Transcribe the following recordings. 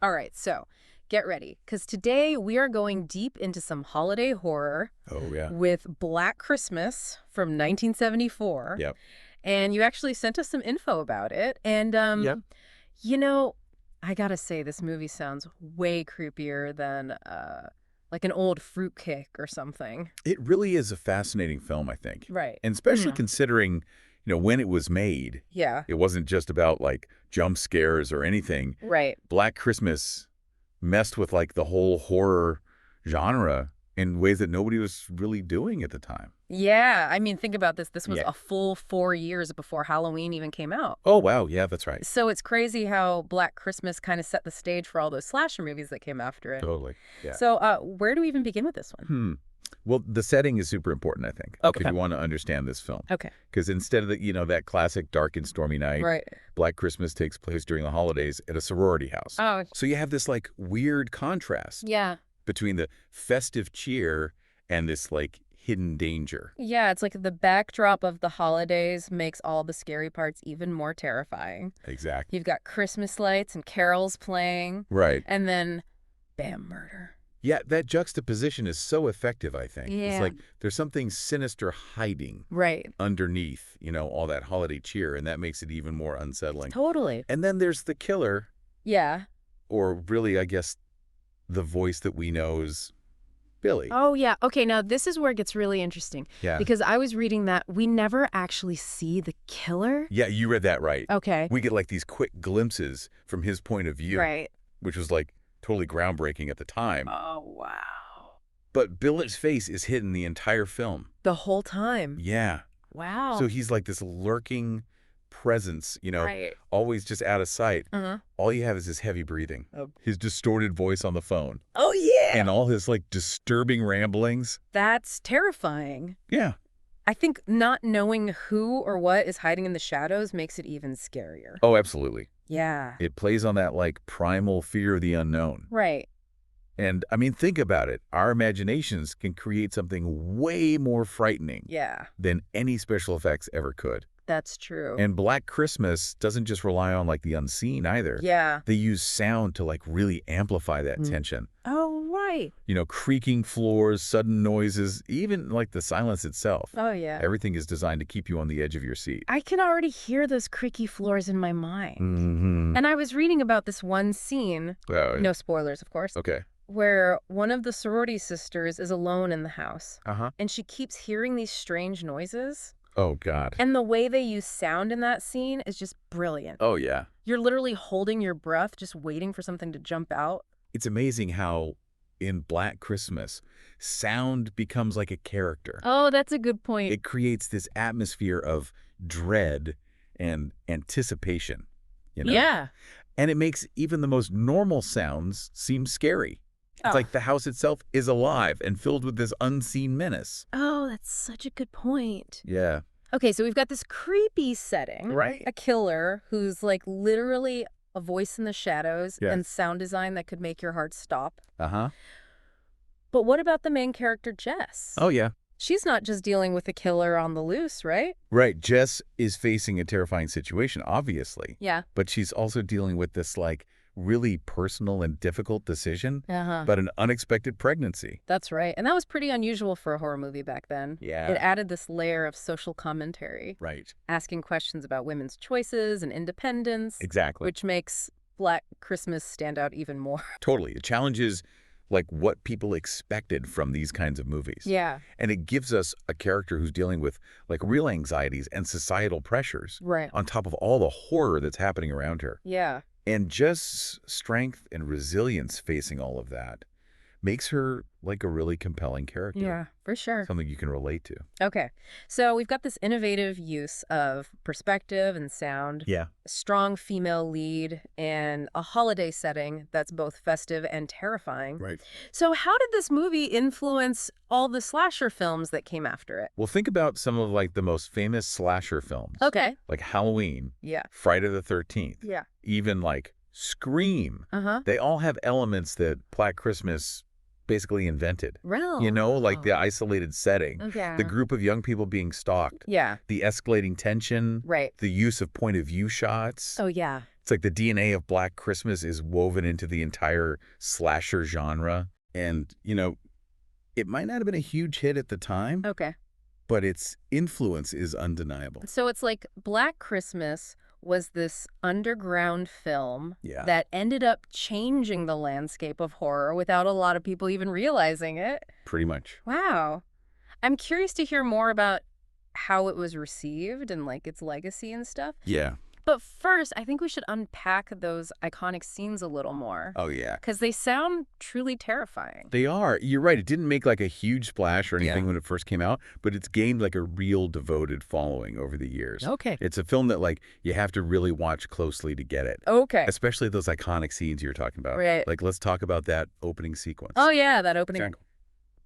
All right, so get ready, because today we are going deep into some holiday horror Oh, yeah. with Black Christmas from 1974. Yep. And you actually sent us some info about it. And, Yep. you know, I gotta say, this movie sounds way creepier than, like an old fruitcake or something. It really is a fascinating film, I think. Right. And especially Yeah. considering, when it was made, Yeah. it wasn't just about, like, jump scares or anything. Right. Black Christmas messed with, like, the whole horror genre in ways that nobody was really doing at the time. Yeah. I mean, think about this. This was Yeah. a full 4 years before Halloween even came out. Oh, wow. Yeah, that's right. So it's crazy how Black Christmas kind of set the stage for all those slasher movies that came after it. Totally. Yeah. So where do we even begin with this one? Well, the setting is super important, I think, Okay. if you want to understand this film. Okay. Because instead of that classic dark and stormy night, Right. Black Christmas takes place during the holidays at a sorority house. Oh, So you have this, like, weird contrast yeah. between the festive cheer and this, like, hidden danger. Yeah, it's like the backdrop of the holidays makes all the scary parts even more terrifying. Exactly. You've got Christmas lights and carols playing, Right. and then bam, murder. Yeah, that juxtaposition is so effective, I think. Yeah. It's like there's something sinister hiding Right. underneath, all that holiday cheer, and that makes it even more unsettling. Totally. And then there's the killer, Yeah. or really, I guess, the voice that we know is Billy. Oh, yeah. Okay, now this is where it gets really interesting. Yeah. Because I was reading that we never actually see the killer. Yeah, you read that right. Okay. We get, like, these quick glimpses from his point of view, Right. which was, like, totally groundbreaking at the time. Oh, wow. But Billy's face is hidden the entire film. The whole time. Yeah. Wow. So he's like this lurking presence, Right. always just out of sight. Uh-huh. All you have is his heavy breathing, Oh. his distorted voice on the phone, Oh, yeah. and all his, like, disturbing ramblings. That's terrifying. Yeah. I think not knowing who or what is hiding in the shadows makes it even scarier. Oh, absolutely. Yeah. It plays on that, like, primal fear of the unknown. Right. And, I mean, think about it. Our imaginations can create something way more frightening Yeah. than any special effects ever could. That's true. And Black Christmas doesn't just rely on, like, the unseen either. Yeah. They use sound to, like, really amplify that Mm. tension. Oh, right. Creaking floors, sudden noises, even, like, the silence itself. Oh, yeah. Everything is designed to keep you on the edge of your seat. I can already hear those creaky floors in my mind. Mm-hmm. And I was reading about this one scene, no spoilers, of course, Okay. where one of the sorority sisters is alone in the house. Uh-huh. And she keeps hearing these strange noises. Oh, God. And the way they use sound in that scene is just brilliant. Oh, yeah. You're literally holding your breath, just waiting for something to jump out. It's amazing how, in Black Christmas, sound becomes like a character. Oh, that's a good point. It creates this atmosphere of dread and anticipation, Yeah. And it makes even the most normal sounds seem scary. It's like the house itself is alive and filled with this unseen menace. Oh, that's such a good point. Yeah. Okay, so we've got this creepy setting. Right. A killer who's like literally a voice in the shadows Yeah. and sound design that could make your heart stop. Uh-huh. But what about the main character, Jess? Oh, yeah. She's not just dealing with a killer on the loose, right? Right. Jess is facing a terrifying situation, obviously. Yeah. But she's also dealing with this, like, really personal and difficult decision, Uh-huh. but an unexpected pregnancy. That's right. And that was pretty unusual for a horror movie back then. Yeah. It added this layer of social commentary, Right. asking questions about women's choices and independence, Exactly. which makes Black Christmas stand out even more. Totally. It challenges, like, what people expected from these kinds of movies. Yeah. And it gives us a character who's dealing with, like, real anxieties and societal pressures Right. on top of all the horror that's happening around her. Yeah. And Jess' strength and resilience facing all of that makes her, like, a really compelling character. Yeah, for sure. Something you can relate to. Okay. So we've got this innovative use of perspective and sound, Yeah. a strong female lead, and a holiday setting that's both festive and terrifying. Right. So how did this movie influence all the slasher films that came after it? Well, think about some of, like, the most famous slasher films. Okay. Like Halloween, Yeah. Friday the 13th, Yeah. even, like, Scream. Uh-huh. They all have elements that Black Christmas basically invented. Really? Like the isolated setting, Okay. the group of young people being stalked, Yeah. the escalating tension, Right. the use of point-of-view shots. Oh, yeah. It's like the DNA of Black Christmas is woven into the entire slasher genre. And, it might not have been a huge hit at the time, Okay. but its influence is undeniable. So it's like Black Christmas was this underground film Yeah. that ended up changing the landscape of horror without a lot of people even realizing it. Pretty much. Wow. I'm curious to hear more about how it was received and like its legacy and stuff. Yeah. But first, I think we should unpack those iconic scenes a little more. Oh, yeah. Because they sound truly terrifying. They are. You're right. It didn't make like a huge splash or anything Yeah. when it first came out, but it's gained like a real devoted following over the years. Okay. It's a film that like you have to really watch closely to get it. Okay. Especially those iconic scenes you're talking about. Right. Like, let's talk about that opening sequence. Oh, yeah, that opening. Exactly.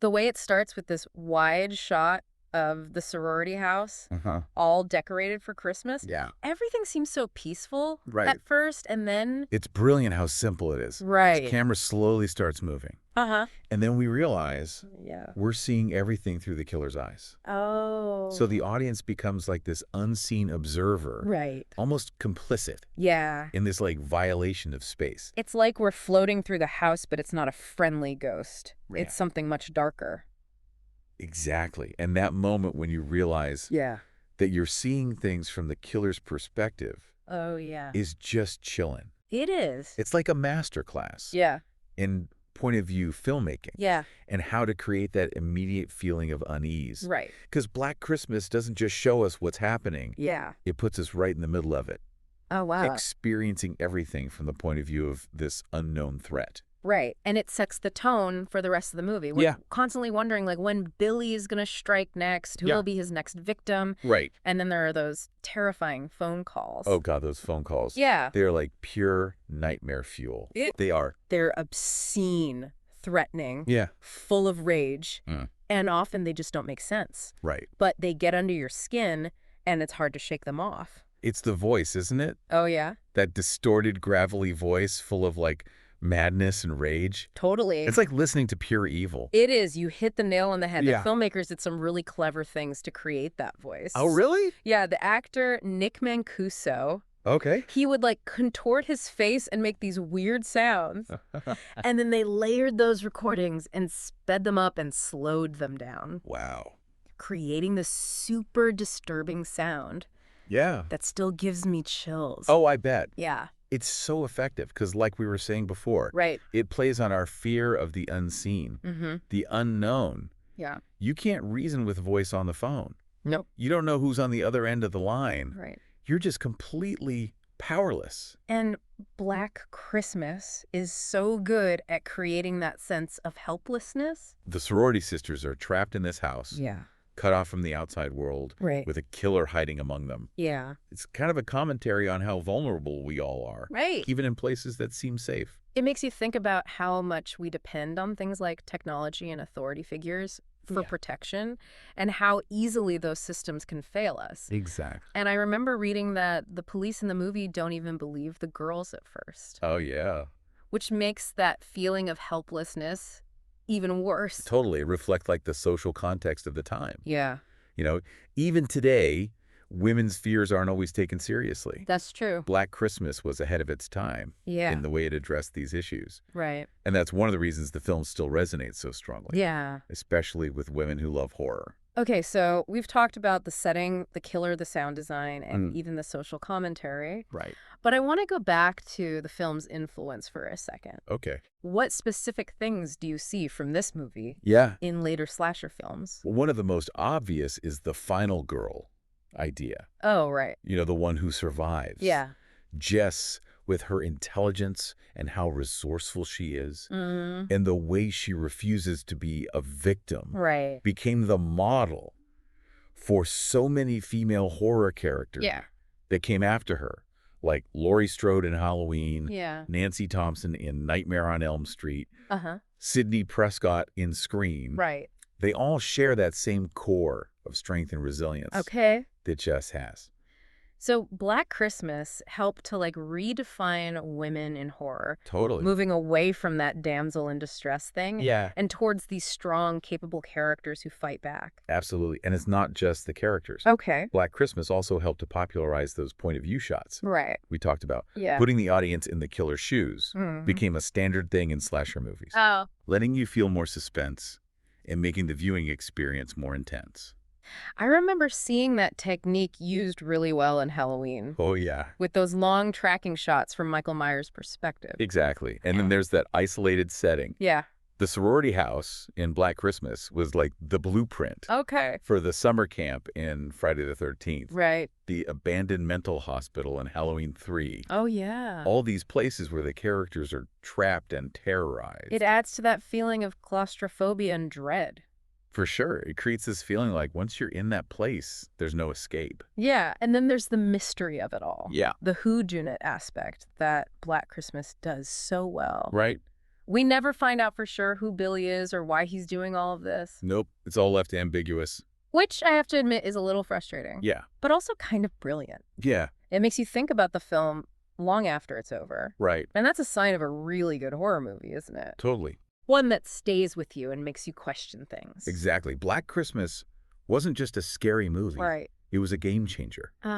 The way it starts with this wide shot of the sorority house, Uh-huh. all decorated for Christmas. Yeah. Everything seems so peaceful Right. at first, and then... It's brilliant how simple it is. Right. The camera slowly starts moving. Uh-huh. And then we realize Yeah. we're seeing everything through the killer's eyes. Oh. So the audience becomes like this unseen observer, Right. almost complicit Yeah. in this like violation of space. It's like we're floating through the house, but it's not a friendly ghost. Yeah. It's something much darker. Exactly. And that moment when you realize Yeah. that you're seeing things from the killer's perspective Oh, yeah. is just chillin'. It is. It's like a master class Yeah. in point of view filmmaking Yeah. and how to create that immediate feeling of unease. Right. Because Black Christmas doesn't just show us what's happening. Yeah. It puts us right in the middle of it, Oh, wow. experiencing everything from the point of view of this unknown threat. Right. And it sets the tone for the rest of the movie. We're Yeah. constantly wondering, like, when Billy is going to strike next, who Yeah. will be his next victim. Right. And then there are those terrifying phone calls. Oh, God, those phone calls. Yeah. They're like pure nightmare fuel. They are. They're obscene, threatening, Yeah. full of rage, Mm. and often they just don't make sense. Right. But they get under your skin, and it's hard to shake them off. It's the voice, isn't it? Oh, yeah? That distorted, gravelly voice full of like madness and rage. Totally. It's like listening to pure evil. It is. You hit the nail on the head. Yeah. The filmmakers did some really clever things to create that voice. Oh, really? Yeah, the actor Nick Mancuso, Okay. he would like contort his face and make these weird sounds. And then they layered those recordings and sped them up and slowed them down, Wow. creating this super disturbing sound Yeah. that still gives me chills. Oh, I bet. Yeah, It's so effective because like we were saying before, right. it plays on our fear of the unseen, Mm-hmm. the unknown. Yeah. You can't reason with voice on the phone. Nope. You don't know who's on the other end of the line. Right. You're just completely powerless. And Black Christmas is so good at creating that sense of helplessness. The sorority sisters are trapped in this house, Yeah. cut off from the outside world, Right. with a killer hiding among them. Yeah. It's kind of a commentary on how vulnerable we all are, Right. even in places that seem safe. It makes you think about how much we depend on things like technology and authority figures for Yeah. protection and how easily those systems can fail us. Exactly. And I remember reading that the police in the movie don't even believe the girls at first, Oh, yeah. which makes that feeling of helplessness even worse. Totally reflect like the social context of the time. Yeah, Even today, women's fears aren't always taken seriously. that's true. Black Christmas was ahead of its time Yeah, in the way it addressed these issues. right. And that's one of the reasons the film still resonates so strongly, Yeah. especially with women who love horror. Okay, so we've talked about the setting, the killer, the sound design, and Mm. even the social commentary. Right. But I want to go back to the film's influence for a second. Okay. What specific things do you see from this movie Yeah. in later slasher films? Well, one of the most obvious is the final girl idea. Oh, right. The one who survives. Yeah. Jess, with her intelligence and how resourceful she is, Mm, and the way she refuses to be a victim, right. became the model for so many female horror characters Yeah. that came after her, like Laurie Strode in Halloween, Yeah. Nancy Thompson in Nightmare on Elm Street, Uh-huh. Sidney Prescott in Scream. Right. They all share that same core of strength and resilience Okay. that Jess has. So Black Christmas helped to like redefine women in horror, Totally. moving away from that damsel in distress thing Yeah. and towards these strong, capable characters who fight back. Absolutely. And it's not just the characters. Okay. Black Christmas also helped to popularize those point-of-view shots Right. we talked about. Yeah. Putting the audience in the killer's shoes Mhm. became a standard thing in slasher movies, Oh. letting you feel more suspense and making the viewing experience more intense. I remember seeing that technique used really well in Halloween, Oh, yeah. with those long tracking shots from Michael Myers' perspective. Exactly. And then there's that isolated setting. Yeah. The sorority house in Black Christmas was like the blueprint Okay. for the summer camp in Friday the 13th. Right. The abandoned mental hospital in Halloween 3. Oh, yeah. All these places where the characters are trapped and terrorized. It adds to that feeling of claustrophobia and dread. For sure. It creates this feeling like once you're in that place, there's no escape. Yeah, and then there's the mystery of it all. Yeah. The whodunit aspect that Black Christmas does so well. Right? We never find out for sure who Billy is or why he's doing all of this. Nope. It's all left ambiguous. Which I have to admit is a little frustrating. Yeah. But also kind of brilliant. Yeah. It makes you think about the film long after it's over. Right. And that's a sign of a really good horror movie, isn't it? Totally. One that stays with you and makes you question things. Exactly. Black Christmas wasn't just a scary movie. Right. It was a game changer. It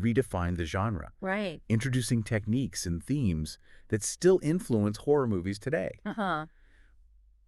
redefined the genre, Right. introducing techniques and themes that still influence horror movies today. Uh-huh.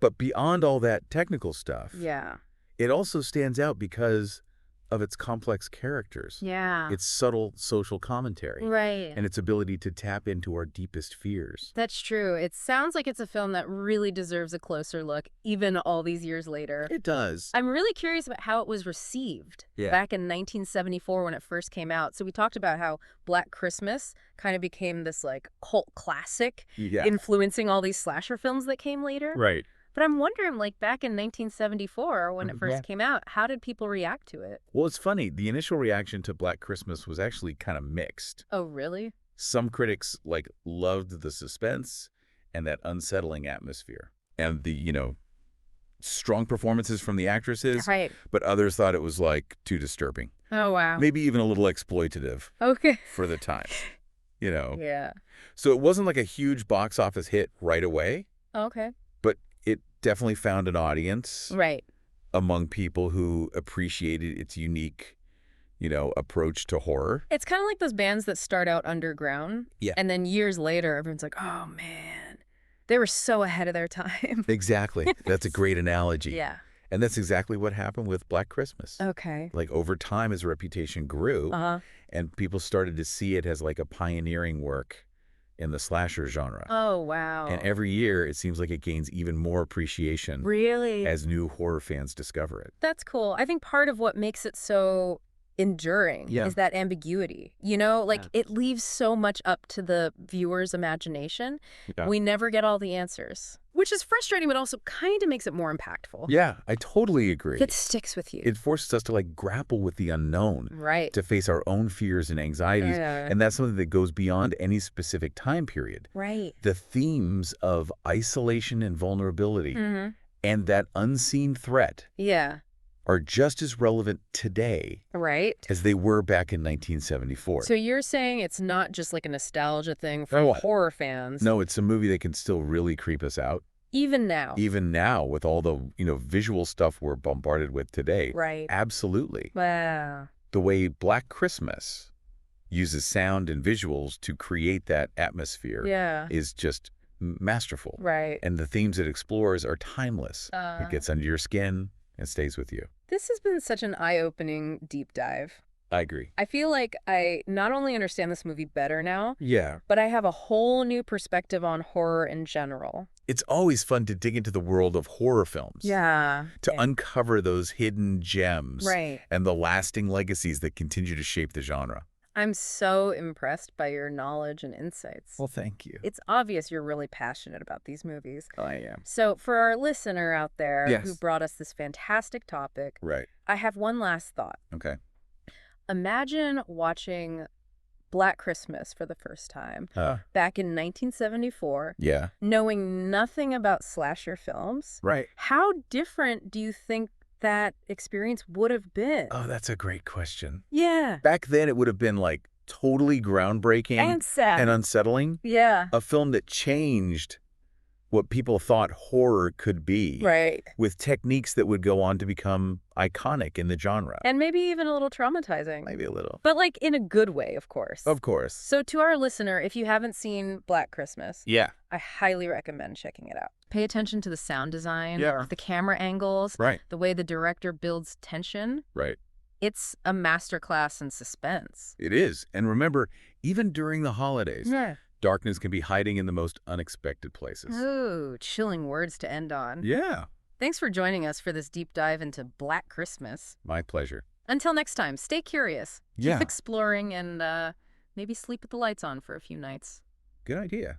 But beyond all that technical stuff, Yeah. it also stands out because of its complex characters, Yeah. its subtle social commentary, Right. and its ability to tap into our deepest fears. That's true. It sounds like it's a film that really deserves a closer look, even all these years later. It does. I'm really curious about how it was received back in 1974 when it first came out. So we talked about how Black Christmas kind of became this like cult classic, influencing all these slasher films that came later. Right. But I'm wondering, like, back in 1974 when it first came out, how did people react to it? Well, it's funny. The initial reaction to Black Christmas was actually kind of mixed. Oh, really? Some critics, loved the suspense and that unsettling atmosphere and the, strong performances from the actresses. Right. But others thought it was, too disturbing. Oh, wow. Maybe even a little exploitative Okay. for the time, Yeah. So it wasn't like a huge box office hit right away, Okay. but it definitely found an audience Right. among people who appreciated its unique, approach to horror. It's kind of like those bands that start out underground. Yeah. And then years later, everyone's like, oh, man, they were so ahead of their time. Exactly. That's a great analogy. Yeah. And that's exactly what happened with Black Christmas. Okay. Over time, his reputation grew, and people started to see it as a pioneering work in the slasher genre. Oh, wow. And every year, it seems like it gains even more appreciation Really? as new horror fans discover it. That's cool. I think part of what makes it so enduring is that ambiguity. It leaves so much up to the viewer's imagination. Yeah. We never get all the answers, which is frustrating, but also kind of makes it more impactful. Yeah, I totally agree. It sticks with you. It forces us to grapple with the unknown, Right. to face our own fears and anxieties. Yeah. And that's something that goes beyond any specific time period. Right. The themes of isolation and vulnerability and that unseen threat Yeah. are just as relevant today Right. as they were back in 1974. So you're saying it's not just like a nostalgia thing for horror fans. No, it's a movie that can still really creep us out. Even now. Even now, with all the, visual stuff we're bombarded with today. Right. Absolutely. Wow. The way Black Christmas uses sound and visuals to create that atmosphere is just masterful. Right. And the themes it explores are timeless. It gets under your skin and stays with you. This has been such an eye-opening deep dive. I agree. I feel like I not only understand this movie better now, Yeah. but I have a whole new perspective on horror in general. It's always fun to dig into the world of horror films. Yeah. To uncover those hidden gems. Right. And the lasting legacies that continue to shape the genre. I'm so impressed by your knowledge and insights. Well, thank you. It's obvious you're really passionate about these movies. I am. So for our listener out there Yes. who brought us this fantastic topic, Right. I have one last thought. Okay. Imagine watching Black Christmas for the first time back in 1974, Yeah. knowing nothing about slasher films. Right. How different do you think that experience would have been? Oh, that's a great question. Yeah. Back then, it would have been totally groundbreaking and sad and unsettling. Yeah. A film that changed what people thought horror could be. Right. With techniques that would go on to become iconic in the genre. And maybe even a little traumatizing. Maybe a little. But like in a good way, of course. Of course. So to our listener, if you haven't seen Black Christmas, yeah, I highly recommend checking it out. Pay attention to the sound design, Yeah. the camera angles, Right. the way the director builds tension. Right. It's a masterclass in suspense. It is. And remember, even during the holidays, Yeah. darkness can be hiding in the most unexpected places. Ooh, chilling words to end on. Yeah. Thanks for joining us for this deep dive into Black Christmas. My pleasure. Until next time, stay curious. Yeah. Keep exploring and maybe sleep with the lights on for a few nights. Good idea.